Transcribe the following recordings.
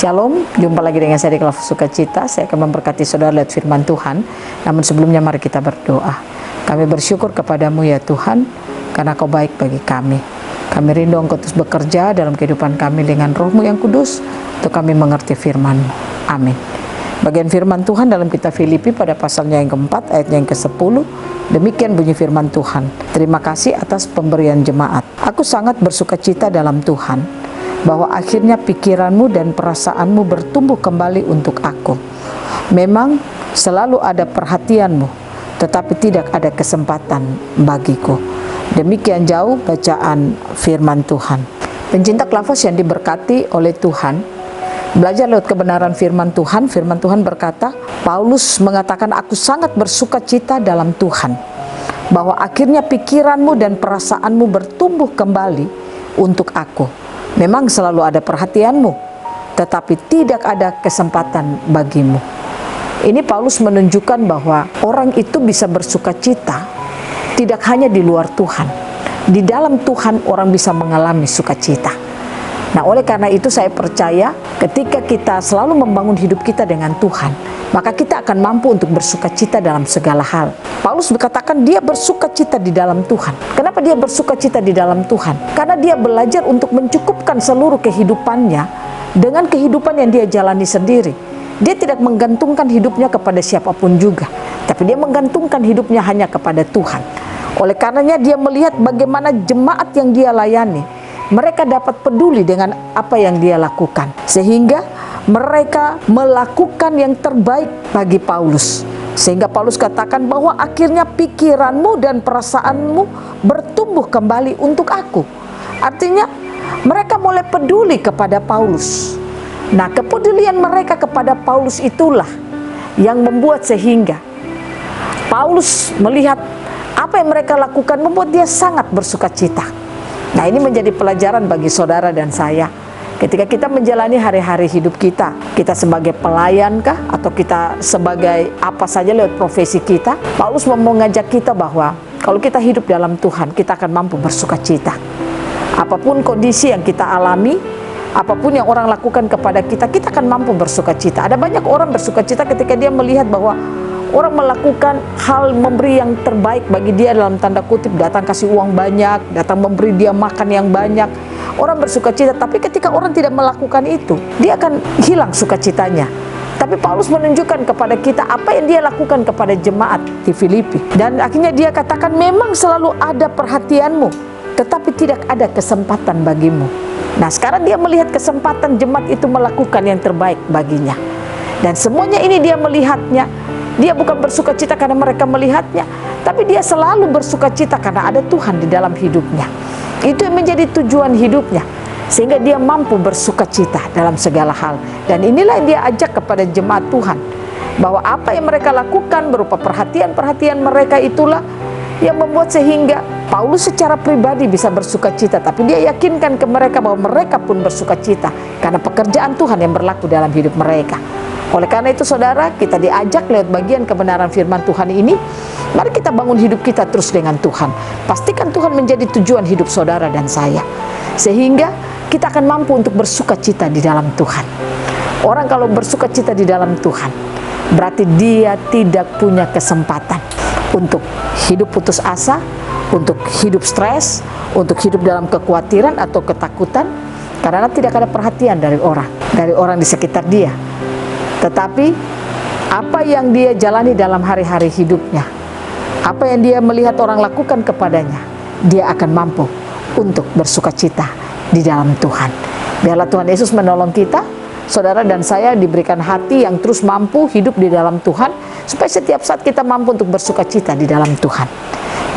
Shalom, jumpa lagi dengan saya di Kelas Sukacita. Saya akan memberkati saudara lewat firman Tuhan. Namun sebelumnya mari kita berdoa. Kami bersyukur kepadamu ya Tuhan, karena Kau baik bagi kami. Kami rindu Engkau terus bekerja dalam kehidupan kami dengan Roh-Mu yang kudus, untuk kami mengerti firman-Mu. Amin. Bagian firman Tuhan dalam kitab Filipi pada pasalnya yang keempat, ayatnya yang ke-10. Demikian bunyi firman Tuhan. Terima kasih atas pemberian jemaat. Aku sangat bersukacita dalam Tuhan, bahwa akhirnya pikiranmu dan perasaanmu bertumbuh kembali untuk aku. Memang selalu ada perhatianmu, tetapi tidak ada kesempatan bagiku. Demikian jauh bacaan firman Tuhan. Pencinta Klafos yang diberkati oleh Tuhan, belajar lewat kebenaran firman Tuhan. Firman Tuhan berkata, Paulus mengatakan, aku sangat bersukacita dalam Tuhan, bahwa akhirnya pikiranmu dan perasaanmu bertumbuh kembali untuk aku. Memang selalu ada perhatianmu, tetapi tidak ada kesempatan bagimu. Ini Paulus menunjukkan bahwa orang itu bisa bersukacita tidak hanya di luar Tuhan. Di dalam Tuhan orang bisa mengalami sukacita. Nah, oleh karena itu saya percaya ketika kita selalu membangun hidup kita dengan Tuhan, maka kita akan mampu untuk bersukacita dalam segala hal. Paulus berkatakan dia bersukacita di dalam Tuhan. Kenapa dia bersukacita di dalam Tuhan? Karena dia belajar untuk mencukupkan seluruh kehidupannya dengan kehidupan yang dia jalani sendiri. Dia tidak menggantungkan hidupnya kepada siapapun juga, tapi dia menggantungkan hidupnya hanya kepada Tuhan. Oleh karenanya dia melihat bagaimana jemaat yang dia layani, mereka dapat peduli dengan apa yang dia lakukan, sehingga mereka melakukan yang terbaik bagi Paulus. Sehingga Paulus katakan bahwa akhirnya pikiranmu dan perasaanmu bertumbuh kembali untuk aku. Artinya mereka mulai peduli kepada Paulus. Nah, kepedulian mereka kepada Paulus itulah yang membuat sehingga Paulus melihat apa yang mereka lakukan membuat dia sangat bersukacita. Nah, ini menjadi pelajaran bagi saudara dan saya. Ketika kita menjalani hari-hari hidup kita sebagai pelayan kah, atau kita sebagai apa saja lewat profesi kita, Paulus mau mengajak kita bahwa kalau kita hidup dalam Tuhan, kita akan mampu bersukacita. Apapun kondisi yang kita alami, apapun yang orang lakukan kepada kita, kita akan mampu bersukacita. Ada banyak orang bersukacita ketika dia melihat bahwa orang melakukan hal memberi yang terbaik bagi dia, dalam tanda kutip, datang kasih uang banyak, datang memberi dia makan yang banyak. Orang bersukacita, tapi ketika orang tidak melakukan itu, dia akan hilang sukacitanya. Tapi Paulus menunjukkan kepada kita apa yang dia lakukan kepada jemaat di Filipi. Dan akhirnya dia katakan, memang selalu ada perhatianmu, tetapi tidak ada kesempatan bagimu. Nah, sekarang dia melihat kesempatan jemaat itu melakukan yang terbaik baginya. Dan semuanya ini dia melihatnya. Dia bukan bersukacita karena mereka melihatnya, tapi dia selalu bersukacita karena ada Tuhan di dalam hidupnya. Itu yang menjadi tujuan hidupnya, sehingga dia mampu bersukacita dalam segala hal. Dan inilah yang dia ajak kepada jemaat Tuhan, bahwa apa yang mereka lakukan berupa perhatian-perhatian mereka itulah yang membuat sehingga Paulus secara pribadi bisa bersukacita, tapi dia yakinkan ke mereka bahwa mereka pun bersukacita karena pekerjaan Tuhan yang berlaku dalam hidup mereka. Oleh karena itu saudara, kita diajak lewat bagian kebenaran firman Tuhan ini, mari kita bangun hidup kita terus dengan Tuhan. Pastikan Tuhan menjadi tujuan hidup saudara dan saya, sehingga kita akan mampu untuk bersukacita di dalam Tuhan. Orang kalau bersukacita di dalam Tuhan, berarti dia tidak punya kesempatan untuk hidup putus asa, untuk hidup stres, untuk hidup dalam kekhawatiran atau ketakutan, karena tidak ada perhatian dari orang di sekitar dia. Tetapi apa yang dia jalani dalam hari-hari hidupnya, apa yang dia melihat orang lakukan kepadanya, dia akan mampu untuk bersukacita di dalam Tuhan. Biarlah Tuhan Yesus menolong kita, saudara dan saya diberikan hati yang terus mampu hidup di dalam Tuhan, supaya setiap saat kita mampu untuk bersukacita di dalam Tuhan.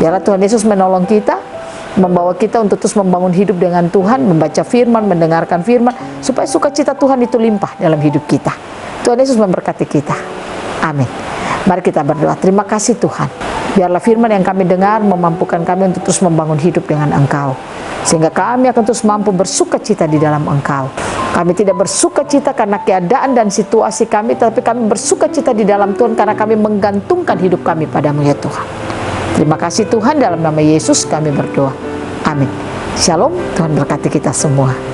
Biarlah Tuhan Yesus menolong kita, membawa kita untuk terus membangun hidup dengan Tuhan, membaca firman, mendengarkan firman, supaya sukacita Tuhan itu limpah dalam hidup kita. Tuhan Yesus memberkati kita. Amin. Mari kita berdoa. Terima kasih Tuhan. Biarlah firman yang kami dengar memampukan kami untuk terus membangun hidup dengan Engkau, sehingga kami akan terus mampu bersukacita di dalam Engkau. Kami tidak bersukacita karena keadaan dan situasi kami, tapi kami bersukacita di dalam Tuhan karena kami menggantungkan hidup kami padamu ya Tuhan. Terima kasih Tuhan, dalam nama Yesus kami berdoa. Amin. Shalom, Tuhan berkati kita semua.